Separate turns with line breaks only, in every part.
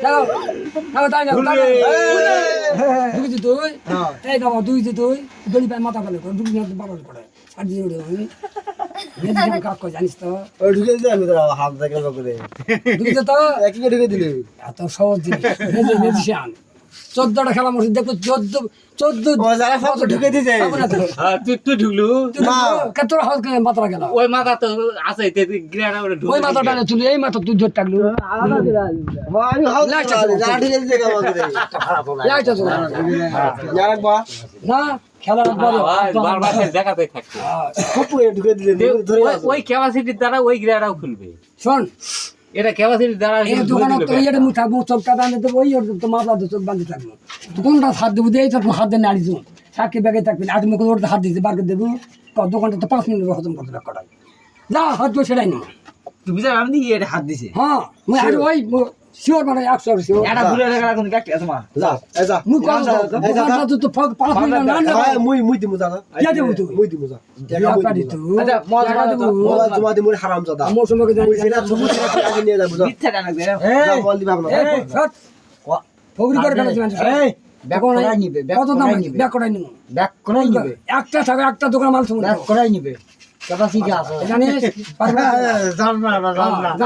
যাও যাও তাই না দুই তুই এই বাবা দুই তুই দড়ি পায় মাথা ফেলে করে দুই বারণ করে আর দিয়ে উড়ে মেয়েদের কাক করে জানিস তো
ওই ঢুকে দিতে আমি তোরা হাত দেখে করে
ঢুকেছে তো
একই ঢুকে দিলি
এত সহজ জিনিস ম্যাজিশিয়ান 14টা খেলা মধ্যে দেখো 14
ও যারা সব ঢুকে দিছে
তুই ঢুকলু
কত হাত মাথা গেল
ওই মাথা তো আছে গ্রেনার ওরে
ওই মাথাটা না তুই এই মাথা তুই ধরে থাকলু
আমি হাত যারা ঢুকে দিছে আমাকে
লাইটটা তো
যারাকবা
না খেলা
বারবার দেখাতে থাকছে
খুব ঢুকে দিছে ধরে
ওই ক্যাপাসিটির দ্বারা ওই গ্রেনারও খুলবে
শোন
এটা ক্যাপাসিটির দ্বারা
এই দোকানে তো এটা মুখ থাকবো চোখটা বাঁধে তো ওই তো মাথা তো চোখ বাঁধে থাকবো তো কোনটা হাত দেবো দিয়ে তো হাত দিয়ে নাড়িছ সাক্ষী ব্যাগে থাকবি আর মুখে ওর হাত দিয়েছে বার করে দেবো দোকানটা তো 5 মিনিট হজম করতে কটাই যা হাত দিয়ে সেটাই নি
তুই বিচার আমি কি এটা হাত দিছে
হ্যাঁ মুই আর ওই শিওর মানে 100 শিওর
এটা ঘুরে রাখা কোন কাটি আছে মা যা এই যা
মুই কত তো 5 মিনিট না না
মুই দিমু যা
क्या देबो तू
মুই দিমু যা
কাটি তু
আচ্ছা মজা মজা জমা দিমু হারাম জাদা
আমার সময় জানি
মুই সেটা সবুজ আগে নিয়ে যাবো মিথ্যা ডানা দে যা বল দিবা না
শট ফগরি করে ফেলেছি মানে
এই ব্যাক করাই নিবে
কত দাম ব্যাক করাই নিব
ব্যাক করাই নিবে
একটা থাকে একটা দোকান মাল শুনবো
ব্যাক করাই নিবে ক্যাপাসিটি আছে
জানিস পারবে
জান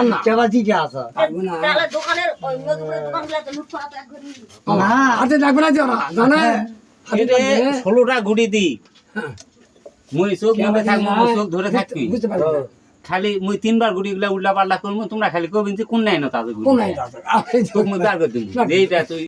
না ক্যাপাসিটি আছে
না
তাহলে দোকানের ওই নদীপুরের দোকানগুলোতে লুটপাট এক ঘরে নিয়ে
না
হাতে লাগবে না জানা জানে
এটা 16টা গুড়ি দি মুই চোখ মনে থাকবো চোখ ধরে থাকবি
বুঝতে পারবে
খালি মুই 3বার গুড়ি গুলা উল্লা পাল্লা করবো তোমরা খালি কবিন যে কোন নাই না তাদের
কোন নাই দাদা
চোখ মুই বার করে দিবি এইটা তুই